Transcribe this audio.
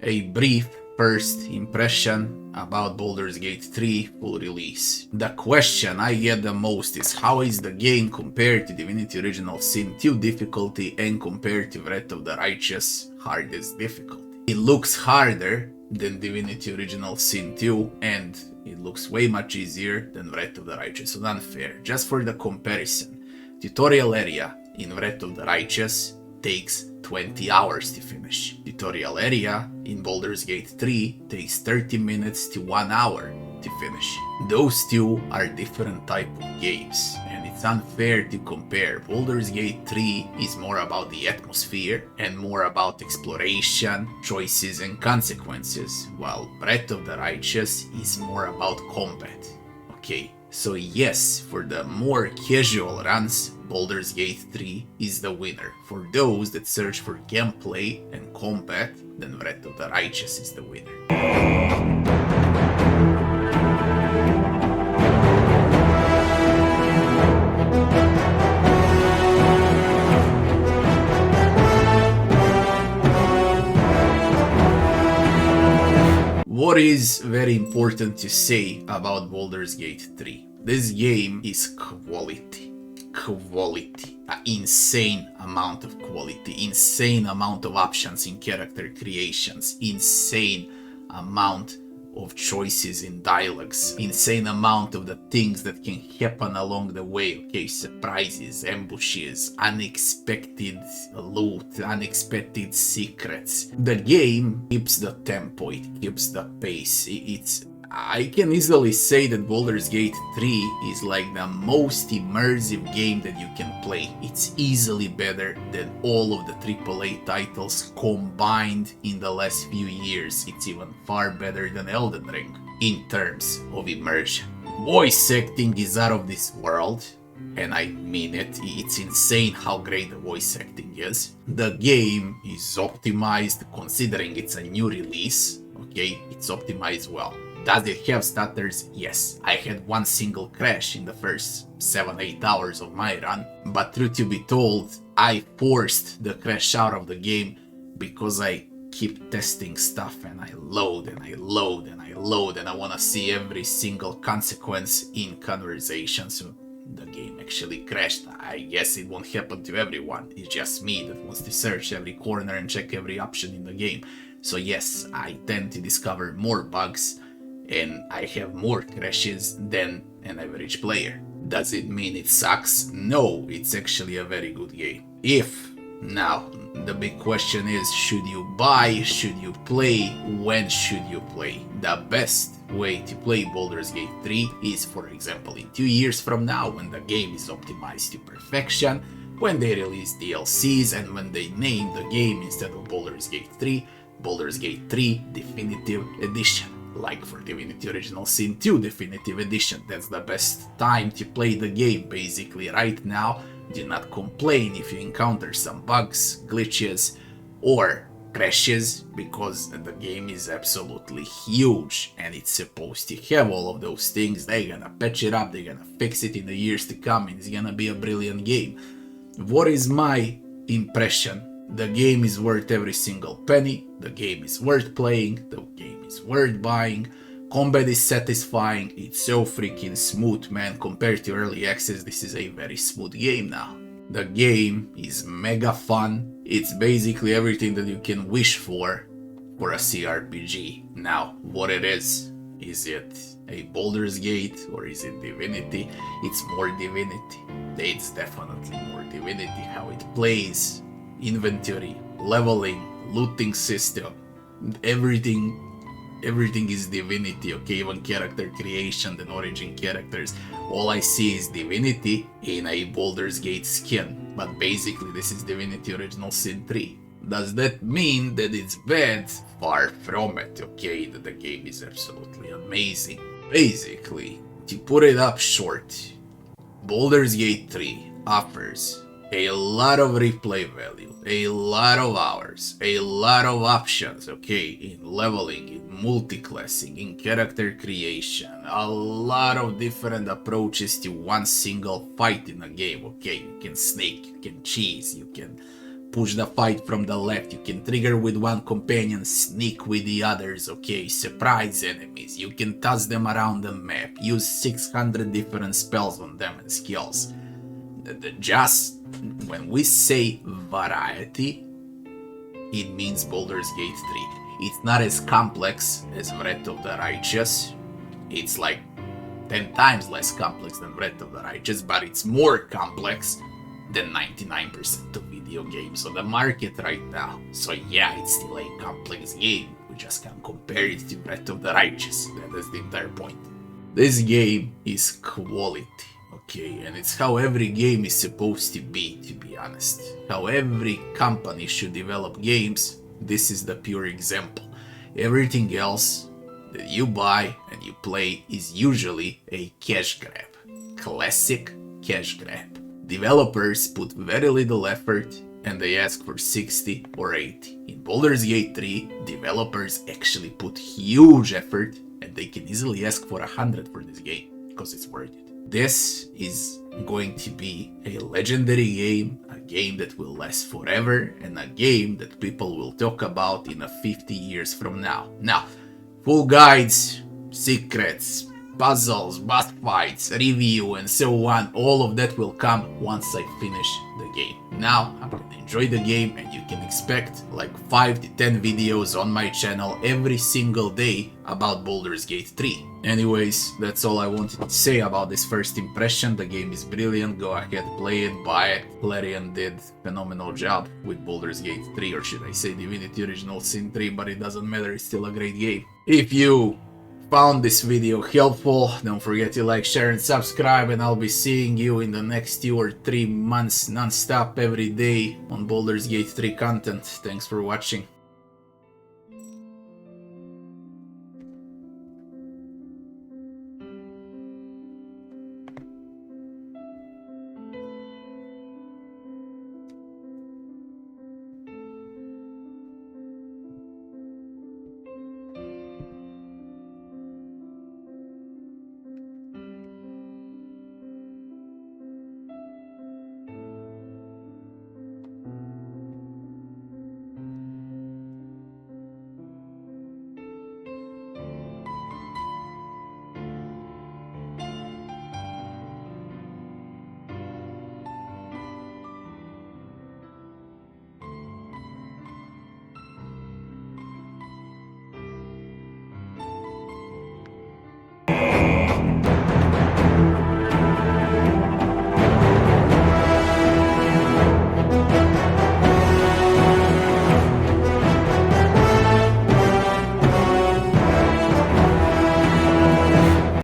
A brief first impression about Baldur's Gate 3 full release. The question I get the most is how is the game compared to Divinity Original Sin 2 difficulty and compared to Wrath of the Righteous hardest difficulty. It looks harder than Divinity Original Sin 2 and it looks way much easier than Wrath of the Righteous, so unfair. Just for the comparison, tutorial area in Wrath of the Righteous takes 20 hours to finish. Tutorial area in Baldur's Gate 3 takes 30 minutes to 1 hour to finish. Those two are different type of games, and it's unfair to compare. Baldur's Gate 3 is more about the atmosphere and more about exploration, choices and consequences, while Breath of the Righteous is more about combat. Okay, so yes, for the more casual runs, Baldur's Gate 3 is the winner. For those that search for gameplay and combat, then Wrath of the Righteous is the winner. What is very important to say about Baldur's Gate 3? This game is quality. An insane amount of quality, insane amount of options in character creations, insane amount of choices in dialogues, insane amount of the things that can happen along the way. Okay, surprises, ambushes, unexpected loot, unexpected secrets. The game keeps the tempo, it keeps the pace. I can easily say that Baldur's Gate 3 is like the most immersive game that you can play. It's easily better than all of the AAA titles combined in the last few years. It's even far better than Elden Ring in terms of immersion. Voice acting is out of this world, and I mean it. It's insane how great the voice acting is. The game is optimized considering it's a new release. Okay, it's optimized well. Does it have stutters? Yes. I had one single crash in the first 7-8 hours of my run, but truth to be told, I forced the crash out of the game because I keep testing stuff and I load and I load and I load and I want to see every single consequence in conversation, so the game actually crashed. I guess it won't happen to everyone, it's just me that wants to search every corner and check every option in the game. So yes, I tend to discover more bugs and I have more crashes than an average player. Does it mean it sucks? No, it's actually a very good game. Now, the big question is, should you buy, should you play, when should you play? The best way to play Baldur's Gate 3 is, for example, in 2 years from now, when the game is optimized to perfection, when they release DLCs and when they name the game instead of Baldur's Gate 3, Baldur's Gate 3 Definitive Edition. Like for Divinity Original Sin 2 Definitive Edition, that's the best time to play the game basically right now. Do not complain if you encounter some bugs, glitches, or crashes, because the game is absolutely huge and it's supposed to have all of those things. They're gonna patch it up, they're gonna fix it in the years to come, and it's gonna be a brilliant game. What is my impression? The game is worth every single penny, the game is worth playing, the game is worth buying, combat is satisfying, it's so freaking smooth, man. Compared to early access, this is a very smooth game now. The game is mega fun, it's basically everything that you can wish for a CRPG. Now, what it is it a Baldur's Gate or is it Divinity? It's more Divinity. It's definitely more Divinity. How it plays, inventory, leveling, looting system, everything is Divinity, okay? Even character creation and origin characters, all I see is Divinity in a Baldur's Gate skin, but basically this is Divinity Original Sin 3. Does that mean that it's bad? Far from it, okay? That the game is absolutely amazing. Basically, to put it up short, Baldur's Gate 3 offers a lot of replay value, a lot of hours, a lot of options, okay, in leveling, in multi-classing, in character creation, a lot of different approaches to one single fight in a game, okay? You can snake, you can cheese, you can push the fight from the left, you can trigger with one companion, sneak with the others, okay, surprise enemies, you can toss them around the map, use 600 different spells on them and skills. Just when we say variety, it means Baldur's Gate 3. It's not as complex as Breath of the Righteous, it's like 10 times less complex than Breath of the Righteous, but it's more complex than 99% of video games on the market right now. So yeah, it's still a complex game, we just can't compare it to Breath of the Righteous, that is the entire point. This game is quality, okay, and it's how every game is supposed to be honest. How every company should develop games, this is the pure example. Everything else that you buy and you play is usually a cash grab. Classic cash grab. Developers put very little effort and they ask for 60 or 80. In Baldur's Gate 3, developers actually put huge effort and they can easily ask for 100 for this game, because it's worth it. This is going to be a legendary game, a game that will last forever, and a game that people will talk about in 50 years from now. Now, full guides, secrets, puzzles, boss fights, review and so on, all of that will come once I finish the game. Now I'm gonna enjoy the game and you can expect like 5 to 10 videos on my channel every single day about Baldur's Gate 3. Anyways, that's all I wanted to say about this first impression. The game is brilliant, go ahead, play it, buy it. Larian did phenomenal job with Baldur's Gate 3, or should I say Divinity Original Sin 3, but it doesn't matter, it's still a great game. If you found this video helpful, don't forget to like, share and subscribe, and I'll be seeing you in the next 2 or 3 months non-stop every day on Baldur's Gate 3 content. Thanks for watching.